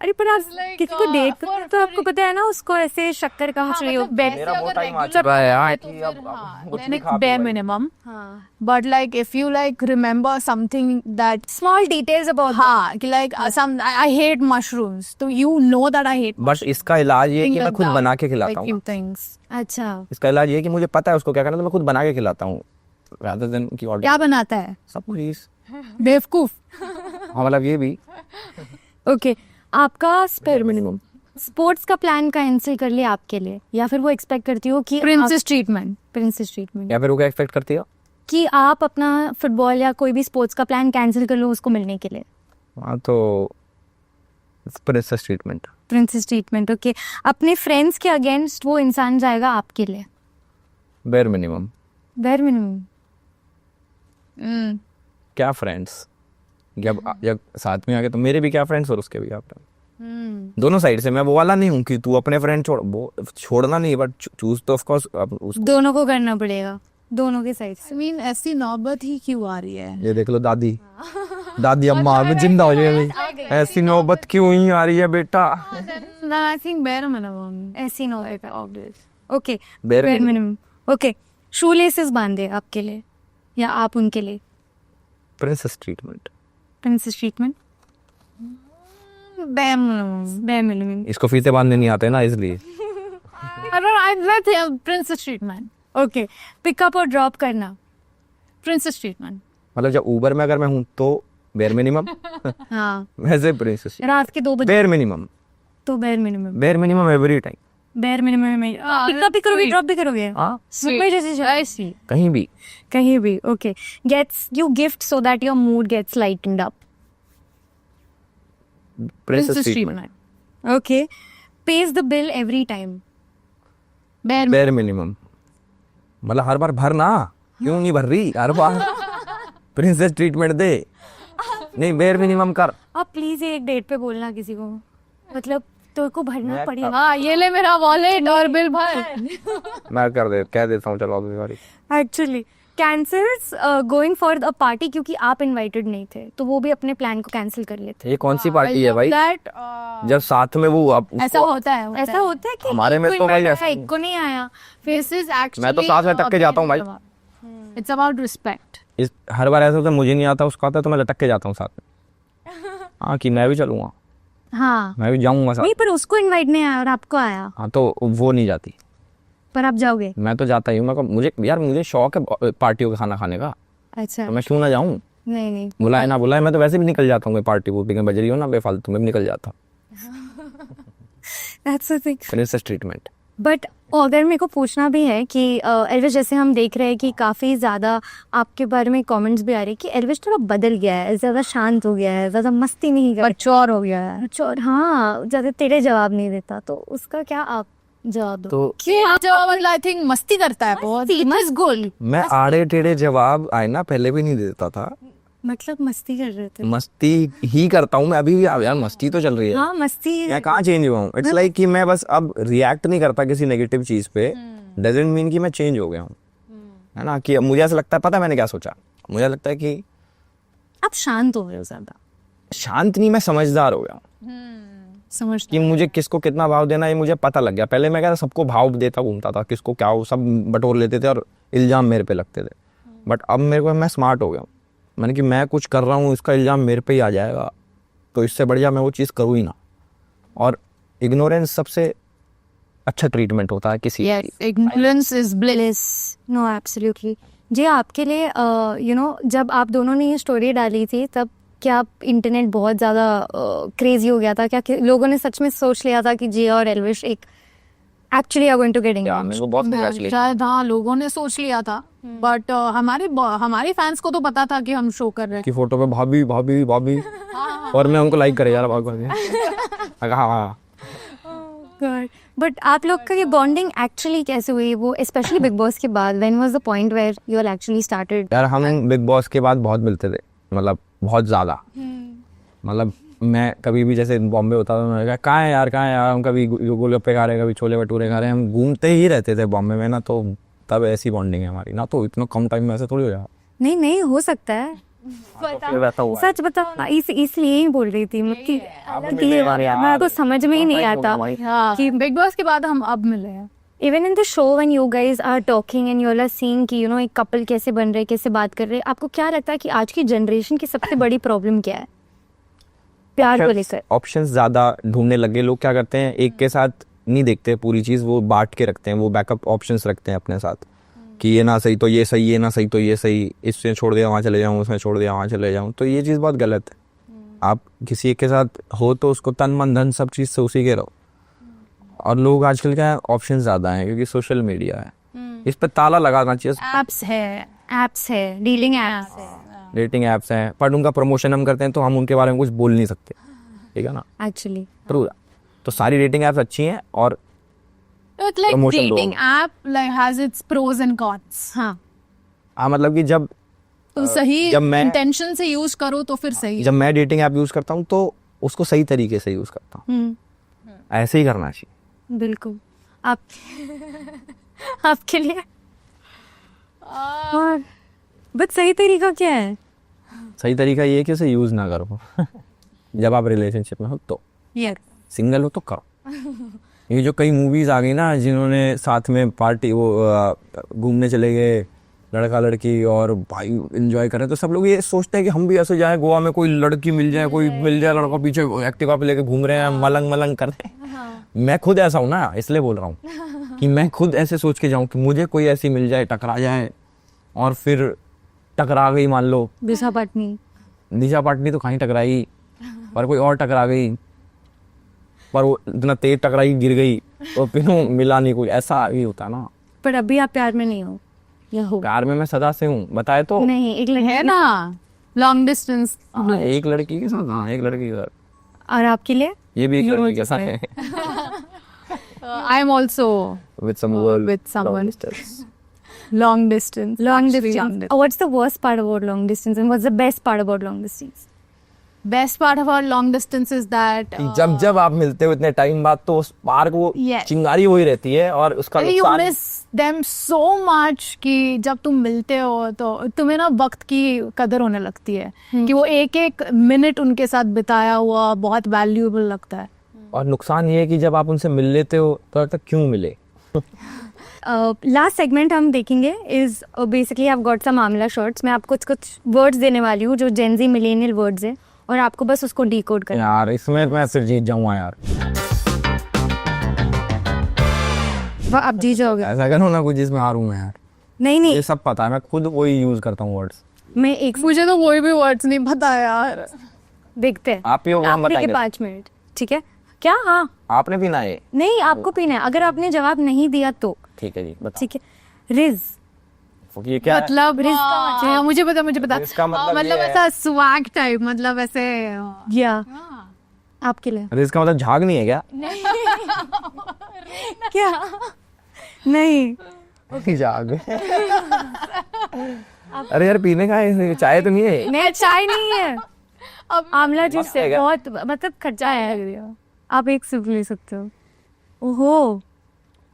अरे पर आप किसी को डेट करते हो तो आपको पता है ना उसको ऐसे शक्कर कहाँ चाहिए हो मेरा बहुत टाइम आ चुका है यार कि अब कुछ then भी it's खा bare पी भाई। minimum. हाँ But like if you like remember something that small details about हाँ कि like some I hate mushrooms, so you know that I hate बस इसका इलाज ये है कि मैं खुद बना के like खिलाता हूँ few things. अच्छा इसका इलाज ये है कि मुझे पता है उसको क्या करना है तो मैं खुद बना के खिलाता हूँ rather than कि order- क्या बनाता है सब कुछ बेवकूफ हाँ मतलब ये भी ओके आपका स्पेयर मिनिमम स्पोर्ट्स का प्लान कैंसिल कर लिया आपके लिए या फिर वो एक्सपेक्ट करती हो कि प्रिंसेस ट्रीटमेंट प्रिंसेस ट्रीटमेंट या फिर वो क्या एक्सपेक्ट करती है कि आप अपना फुटबॉल या कोई भी स्पोर्ट्स का प्लान कैंसिल कर लो उसको मिलने के लिए हाँ तो princess treatment princess treatment okay अपने फ्रेंड्स के अगेंस्ट वो इंसान जाएगा आपके लिए बेयर मिनिमम वेर मिनिमम क्या फ्रेंड्स जब साथ में आ गए तो मेरे भी क्या फ्रेंड्स और उसके भी क्या फ्रेंड्स दोनों साइड से मैं वो वाला नहीं हूँ कि तू अपने फ्रेंड छोड़ वो छोड़ना नहीं बट चूज तो ऑफ कोर्स उसको दोनों को करना पड़ेगा दोनों के साइड से I mean ऐसी नौबत ही क्यों आ रही है ये देख लो दादी दादी अम्मा मैं जिंदा हो जाएगी ऐसी नौबत क्यों ही आ रही है बेटा I think bare minimum. ऐसी no okay Bare bare minimum okay shoe laces बांधे आपके लिए या आप उनके लिए princess treatment princess treatment Bare minimum. Bare minimum इसको फीते बांधने नहीं आते ना इसलिए I let him princess treatment. Okay pickup और ड्रॉप करना Princess treatment. मतलब जब ऊबर में अगर मैं हूँ तो बेयर मिनिमम हाँ वैसे प्रिंसेस रात के 2 बजे बेयर मिनिमम तो बेयर मिनिमम एवरी टाइम बेर मिनिमम में पिकअप भी करोगे ड्रॉप भी करोगे हाँ सुबह जैसे I see. कहीं भी कहीं भी okay gets you gift so that your mood gets lightened up princess treatment okay pays the bill every time Bare bare minimum मतलब हर बार भरना क्यों नहीं भर रही हर बार प्रिंसेस ट्रीटमेंट दे नहीं बेयर मिनिमम कर आप प्लीज एक डेट पे बोलना किसी को मतलब तो को भरना पड़ेगा हाँ ये ले मेरा वॉलेट और बिल भर मैं कह देता हूँ चलो अगली बारी actually cancels going for a party क्योंकि आप इनवाइटेड नहीं थे तो वो भी अपने प्लान को कैंसिल कर लेते ये कौन सी पार्टी है भाई That जब साथ में वो अब ऐसा होता है ऐसा होता है कि हमारे में कोई तो भाई invite ऐसा- है, एक को नहीं आया faces actually. मैं तो साथ में लटक के जाता हूँ भाई। It's about respect. इस हर बार ऐसा होता है मुझे नहीं आता उसका आता है तो मैं लटक के जाता हूँ साथ में हाँ कि मैं भी चलूंगा हाँ मैं भी जाऊंगा साथ नहीं पर उसको इनवाइट नहीं आया और आपको आया हाँ तो वो नहीं जाती पर आप जाओगे मैं तो जाता ही हूँ मुझे शौक है पार्टियों का खाना खाने का अच्छा तो मैं क्यों ना जाऊँ नहीं नहीं बुलाए ना बुलाए मैं तो वैसे भी निकल जाता हूँ कोई पार्टी वोर्टी में बज रही हो ना बेफालतू में भी निकल जाता that's the thing princess treatment but अगर मेरे को पूछना भी है कि एल्विश जैसे हम देख रहे हैं कि काफ़ी ज़्यादा आपके बारे में कमेंट्स भी आ रहे हैं कि एल्विश थोड़ा बदल गया है ज़्यादा शांत हो गया है ज़्यादा मस्ती नहीं कर Mature हो गया है. और हाँ ज़्यादा तेरे जवाब नहीं देता तो उसका क्या आप जवाब दो तो क्यों जवाब आई थिंक मस्ती करता है बहुत. It is good. मैं आड़े टेढ़े जवाब आए ना पहले भी नहीं देता था मतलब मस्ती कर रहे थे मस्ती ही करता हूँ मैं अभी भी यार मस्ती तो चल रही है हाँ मस्ती मैं कहाँ चेंज हुआ हूँ इट्स लाइक कि मैं बस अब रिएक्ट नहीं करता किसी नेगेटिव चीज पे डजंट मीन कि मैं चेंज हो गया हूँ है ना कि अब मुझे ऐसा लगता है पता है मैंने क्या सोचा मुझे लगता है कि आप शांत हो रहे हो ज़्यादा शांत नहीं मैं समझदार हो गया समझ कि मुझे किसको कितना भाव देना ये मुझे पता लग गया पहले मैं क्या था सबको भाव देता घूमता था किसको क्या हो सब बटोर लेते थे और इल्जाम मेरे पे लगते थे बट अब मेरे को मैं स्मार्ट हो गया हूँ मैंने कि मैं कुछ कर रहा हूँ इसका इल्जाम मेरे पे ही आ जाएगा तो इससे बढ़िया मैं वो चीज़ करूँ ही ना और इग्नोरेंस सबसे अच्छा ट्रीटमेंट होता है किसी Yes, ignorance is bliss. No absolutely जी आपके लिए यू नो जब आप दोनों ने ये स्टोरी डाली थी तब क्या इंटरनेट बहुत ज़्यादा क्रेजी हो गया था क्या कि लोगों ने सच में सोच लिया था कि जिया और एल्विश एक actually are going to get या मेरे को बहुत congratulations। शायद हाँ लोगों ने सोच लिया था बट हमारे फैंस को तो पता था कि हम शो कर रहे की फोटो पे भाभी भाभी भाभी और मैं उनको लाइक करे यार भाग भाग मैं कहा हाँ बट आप लोग का ये बॉन्डिंग एक्चुअली कैसे हुई वो स्पेशली बिग बॉस के बाद when was the point where you all actually started यार हम बिग बॉस के बाद बहुत मिलते थे मतलब बहुत ज़्यादा मतलब मैं कभी भी जैसे बॉम्बे होता था मैं कहा कहाँ है यार हम कभी गोलगप्पे खा रहे हैं कभी छोले भटूरे खा रहे हैं हम घूमते ही रहते थे बॉम्बे में ना तो तब ऐसी बॉन्डिंग है हमारी ना तो इतना कम टाइम में ऐसे थोड़ी हो जाए नहीं हो सकता है फिर वैसा हुआ है। सच बताओ, इसलिए ही बोल रही थी मैं तो समझ में ही नहीं आता हाँ कि बिग बॉस के बाद हम अब मिले हैं. Even in the show when you guys are talking and you are seeing कि एक कपल कैसे बन रहे, कैसे बात कर रहे, आपको क्या लगता है कि आज की जनरेशन की सबसे बड़ी प्रॉब्लम क्या है प्यार को लेकर? ऑप्शंस ज़्यादा ढूंढने लगे लोग। क्या करते हैं, एक के साथ नहीं देखते पूरी चीज़, वो बांट के रखते हैं, वो बैकअप ऑप्शंस रखते हैं अपने साथ कि ये ना सही तो ये सही, ये ना सही तो ये सही, इससे छोड़ दिया वहाँ चले जाऊँ, उसमें छोड़ दिया वहाँ चले जाऊँ। तो ये चीज़ बहुत गलत है। आप किसी एक के साथ हो तो उसको तन मन धन सब चीज़ से उसी के रहो। और लोग आजकल क्या है, ऑप्शन ज़्यादा हैं क्योंकि सोशल मीडिया है, इस पर ताला लगाना चाहिए। एप्स है, डीलिंग एप्स है, रेटिंग एप्स हैं, पर उनका प्रमोशन हम करते हैं तो हम उनके बारे में कुछ बोल नहीं सकते, ठीक है ना? Actually true. तो सारी रेटिंग एप्स अच्छी हैं और It's like Promotion dating दो. app like has its pros and cons. हाँ. मतलब कि जब तो सही जब मैं- इंटेंशन से यूज करो तो फिर सही. जब मैं डेटिंग ऐप यूज़ करता हूँ तो उसको सही तरीके से यूज़ करता हूँ, ऐसे ही करना चाहिए। बिल्कुल। आप आपके लिए और बट सही तरीका क्या है? सही तरीका ये है कि उसे यूज़ ना करो जब आप रिलेशनशिप में हो तो। यस। सिंगल हो तो करो। ये जो कई मूवीज़ आ गई ना जिन्होंने साथ में पार्टी वो घूमने चले गए लड़का लड़की और भाई एंजॉय करें, तो सब लोग ये सोचते हैं कि हम भी ऐसे जाएं, गोवा में कोई लड़की मिल जाए, कोई मिल जाए, लड़का पीछे एक्टिवा पे लेके घूम रहे हैं, मलंग मलंग कर रहे हैं। मैं खुद ऐसा हूँ ना, इसलिए बोल रहा हूँ कि मैं खुद ऐसे सोच के जाऊँ कि मुझे कोई ऐसी मिल जाए, टकरा जाए, और फिर टकरा गई मान लो दिशा पत्नी, दिशा पाटनी तो कहीं टकराई, पर कोई और टकरा गई, पर वो इतना तेज टकराई गिर गई तो फिर वो मिला नहीं कोई, ऐसा ही होता ना। पर अभी आप प्यार में नहीं हो या हो? प्यार में मैं सदा से हूँ, बताए तो। नहीं, एक लड़की है ना लॉन्ग डिस्टेंस. हाँ, एक लड़की के साथ, हाँ एक लड़की के साथ। और आपके लिए? ये भी एक लड़की के साथ है। I am also With some world, with someone. long distance. long distance. Long Actually, distance. What's the worst part about long distance and what's the best part about long distance? Best part about long distance is that कि जब जब आप मिलते हो इतने time बाद तो उस पार्क वो Yes. चिंगारी वही रहती है और उसका you नुकसान miss them so much कि जब तुम मिलते हो तो तुम्हें ना वक्त की कदर होने लगती है कि वो एक एक मिनट उनके साथ बिताया हुआ बहुत वैल्यूएबल लगता है. और नुकसान ये है कि जब आप उनसे मिल लेते हो तो अब तक क्यों मिले। लास्ट सेगमेंट हम देखेंगे is basically I got some amla shorts. मैं आपको कुछ वर्ड्स देने वाली हूँ जो जेनजी मिलेनियल वर्ड्स है और आपको बस उसको डिकोड करना है. यार इसमें मैं सिर्फ जीत जाऊंगा यार, आप जीत जाओगे. ऐसा करो ना कुछ जिसमें हारूं मैं यार। नहीं नहीं, ये सब पता है, मैं खुद वही यूज करता हूँ वर्ड्स। मैं एक मुझे तो कोई भी वर्ड्स नहीं पता यार. देखते हैं. आप ही हो, हम आपने के बताएंगे। 5 मिनट, ठीक है? क्या? हाँ. आपने पीना है? नहीं, आपको पीना है. अगर आपने जवाब नहीं दिया तो ठीक है जी, बताओ। ठीक है. रिज ये क्या है? मतलब रिस्क का हाँ, मुझे पता इसका मतलब मतलब ये है। ऐसा स्वैग टाइप, मतलब ऐसे या आपके लिए अरे इसका मतलब झाग नहीं है क्या? क्या? नहीं. झाग। अरे यार पीने का है, चाय तो नहीं है। नहीं, चाय नहीं है. अब आंवला जूस मस्त है है, क्या? बहुत मतलब खट्टा है. आप एक सिप ले सकते हो. ओहो,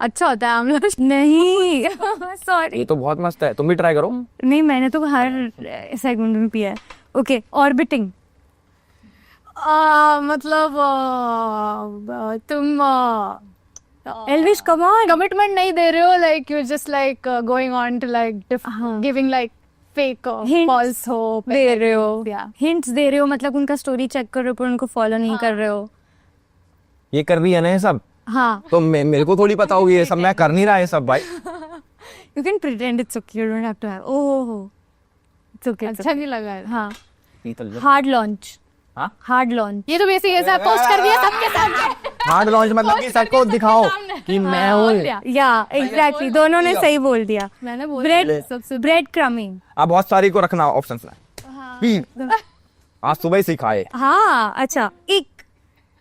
अच्छा होता है आमला. नहीं. सॉरी. ये तो बहुत मस्त है, तुम भी ट्राई करो। नहीं, मैंने तो हर सेगमेंट में पिया है. Okay, orbiting. मतलब तुम एल्विश कम ऑन. कमिटमेंट नहीं दे रहे हो, like you just like going on to like हाँ. Giving like fake Hints false hope दे रहे हो. Yeah. हिंट्स दे रहे हो, मतलब उनका स्टोरी चेक कर रहे हो पर उनको फॉलो नहीं कर रहे हो. ये कर रही है ना ये सब, हाँ. तो मेरे को थोड़ी पता होगी ये सब, मैं कर नहीं रहा ये सब भाई। You can pretend it's okay. You don't have to have. Oh, it's okay. It's अच्छा okay. नहीं लगा है. हाँ. हाँ हार्ड लॉन्च. हाँ? Hard launch. ये तो बेसिक ऐसा पोस्ट कर दिया सबके सामने. हार्ड लॉन्च मतलब कि सबको दिखाओ कि मैं हूँ। या एग्जैक्टली, दोनों ने सही बोल दिया. मैंने बोल ब्रेड सबसे ब्रेड क्रमिंग. अब बहुत सारी को रखना ऑप्शंस में। आज सुबह ही सिखाए हाँ. अच्छा, एक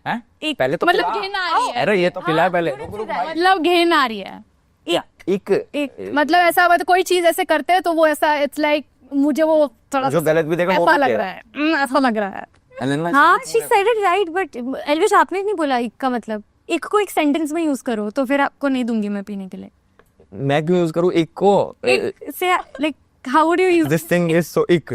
हैं? एक पहले तो मतलब पिला। घेन आ रही है. अरे ये तो पिला है पहले। मतलब घेन आ रही है. एक एक मतलब ऐसा मतलब कोई चीज ऐसे करते हैं तो वो ऐसा इट्स लाइक मुझे वो थोड़ा जो गलत भी देखा वो ऐसा भी लग किया। रहा है. ऐसा लग रहा है. हाँ, she said it right, but Elvish आपने नहीं बोला एक का मतलब. एक को एक सेंटेंस में यूज करो तो फिर आपको नहीं दूंगी मैं पीने के लिए. मैं क्यों यूज करूँ एक को? एक से like how would you use? This thing is so इक।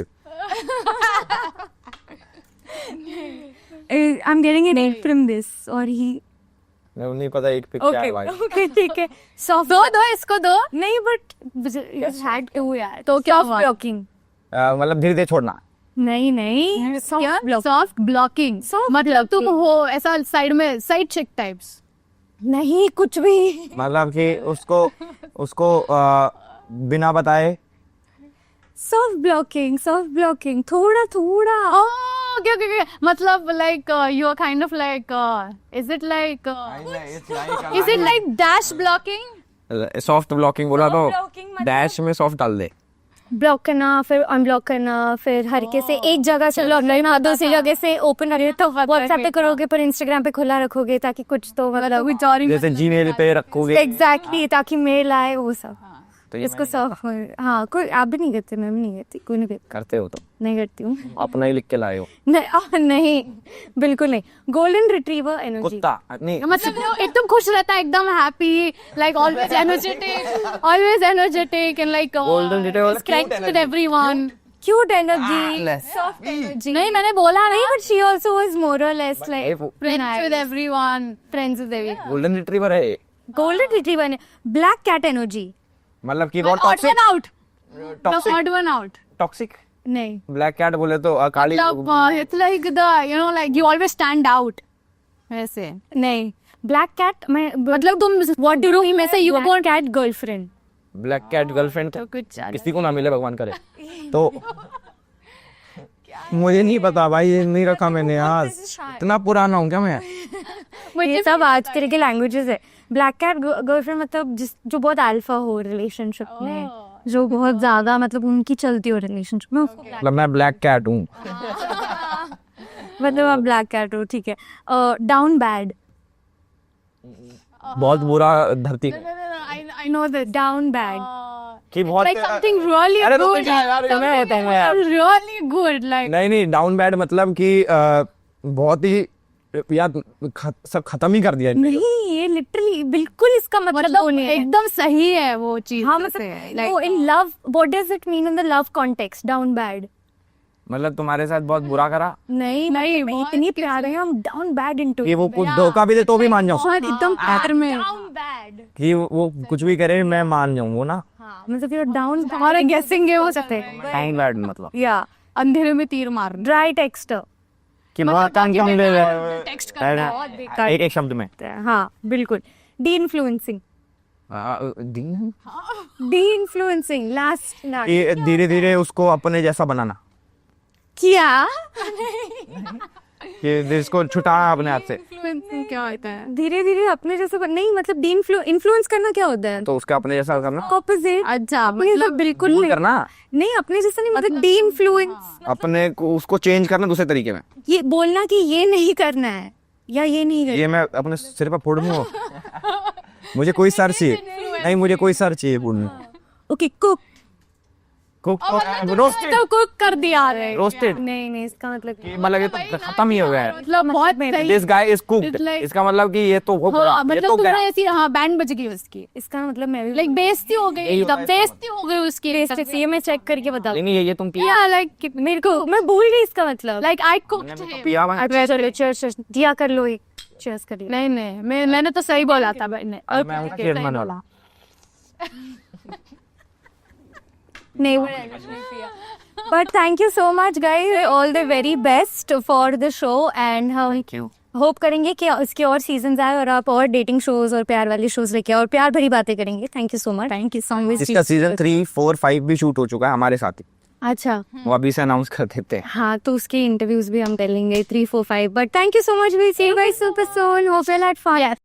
I'm getting an 8 from this और he नहीं पता एक पिक क्या है भाई. okay ठीक है soft दो इसको दो नहीं but had to यार तो क्या soft हुआ? blocking मतलब धीरे धीरे छोड़ना. नहीं सॉफ्ट ब्लॉकिंग मतलब तुम हो ऐसा साइड में साइड चेक टाइप्स नहीं कुछ भी मतलब कि उसको बिना बताए. soft blocking थोड़ा ओके ओके मतलब like you are kind of like is it like is it like dash blocking soft blocking बोला तो blocking मतलब- डैश में सॉफ्ट डाल दे. ब्लॉक करना फिर अनब्लॉक करना फिर हल्के से एक जगह से लॉक करना दूसरी जगह से ओपन रखोगे तो व्हाट्सएप पे करोगे पर इंस्टाग्राम पे खुला रखोगे ताकि कुछ तो मतलब जैसे जीमेल पे रखोगे. एग्जैक्टली ताकि मेल आए वो सब तो ये इसको सब हाँ कोई आप भी नहीं करते मैं भी नहीं करती कोई नहीं करती करते हो तो नहीं करती हूँ अपना ही लिख के लाए हो. नहीं बिल्कुल नहीं गोल्डन रिट्रीवर एनर्जी कुत्ता नहीं मतलब वो एकदम खुश रहता है एकदम happy like always energetic and like Golden retriever connect with everyone cute energy soft energy नहीं मैंने बोला नहीं but she also was more or less like friends with everyone friends with everyone golden retriever है. Golden retriever black cat energy मतलब कि बहुत odd one out toxic odd one out toxic. नहीं black cat बोले तो काली. मतलब it's like the you know like you always stand out वैसे नहीं ब्लैक कैट मैं मतलब तुम व्हाट डू यू में से you want cat girlfriend black cat girlfriend तो कुछ किसी को ना मिले भगवान करे. तो मुझे नहीं पता भाई ये नहीं रखा मैंने यार. इतना पुराना हूँ क्या मैं. ये सब आज तरह के लैंग्वेजेस है ब्लैक कैट गर्लफ्रेंड मतलब जो बहुत अल्फा हो रिलेशनशिप में जो बहुत ज्यादा मतलब उनकी चलती हो रिलेशनशिप में मतलब मैं ब्लैक कैट हूँ. मतलब आप ब्लैक कैट हो ठीक है डाउन बैड बहुत बुरा धरती का. I know that down bad कि बहुत like something really अरे तो good क्या यार मैं होता है यार. really good like नहीं डाउन बैड मतलब कि बहुत ही यार सब खत्म ही कर दिया. नहीं ये लिटरली बिल्कुल इसका मतलब वो नहीं है एकदम सही है वो चीज हाँ मतलब वो in love what does it mean in the love context down bad मतलब तुम्हारे साथ बहुत बुरा करा नहीं नहीं, मैं बहुत इतनी प्यारे हैं हम डाउन बैड इनटू कि वो कुछ धोखा भी दे तो भी मान जाऊँ बहुत एकदम प्यार में डाउन बैड कि वो कुछ भी करे मैं मान जाऊँ वो ना. हाँ मतलब you're down हमारे गेसिंग हो सकते हैं टाइम बैड मतलब या अंधेरे में तीर मारना ड्राई टेक्स्टर कि बहुत टाइम क्यों ले रहे टेक्स्ट करना हैं एक शब्द में. हाँ बिल्कुल डी इन्फ्लुएंसिंग लास्ट धीरे धीरे उसको अपने जैसा बनाना क्या कि जिसको छुटाना अपने हाथ से. इन्फ्लुएंसिंग क्या होता है धीरे धीरे अपने जैसा नहीं मतलब डी इन्फ्लुएंस करना क्या होता है तो उसके अपने जैसा करना. ऑपोजिट अच्छा मतलब बिल्कुल दूर नहीं करना नहीं अपने जैसा नहीं मतलब डी इन्फ्लुएंस अपने को उसको चेंज करना दूसरे तरीके में. ये बोलना कि ये नहीं करना है या ये नहीं करना ये मैं अपने सिर पर फोड़ दूँ. मुझे कोई सर चाहिए नहीं मुझे कोई सर चाहिए फोड़ने. ओके कुक कुक रोस्टेड तो कुक कर दिया रे रोस्टेड नहीं इसका मतलब मतलब ये तो खत्म ही हो गया है. मतलब बहुत सही this guy is cooked It's like- इसका मतलब कि ये तो वो हाँ, ये मतलब तो तुम्हें गया. ऐसी हाँ बैंड बज गई उसकी इसका मतलब मैं भी लाइक बेइज्जती हो गई एकदम बेइज्जती हो गई उसकी ये मैं चेक करके बता नहीं ये तुम पिया या लाइक मेरे को मैं भूल गई इसका मतलब लाइक आई कुक्ड तो पिया हुआ है. अच्छा चलो चीयर्स दिया कर लो एक चीयर्स कर लो नहीं मैंने तो सही बोला था मैंने मैं हूँ चेयरमैन वाला. नहीं but thank you so much guys all the very best for the show and हम होप करेंगे कि इसके और सीजन आए और आप और डेटिंग शोज और प्यार वाले शोज लेके और प्यार भरी बातें करेंगे. थैंक यू सो मच जिसका सीजन 3, 4, 5 भी शूट हो चुका है हमारे साथ ही. अच्छा वो अभी से अनाउंस कर देते हैं. हाँ तो उसके इंटरव्यूज भी हम कर लेंगे 3, 4, 5 but thank you so much we see you guys super soon hope you had fun.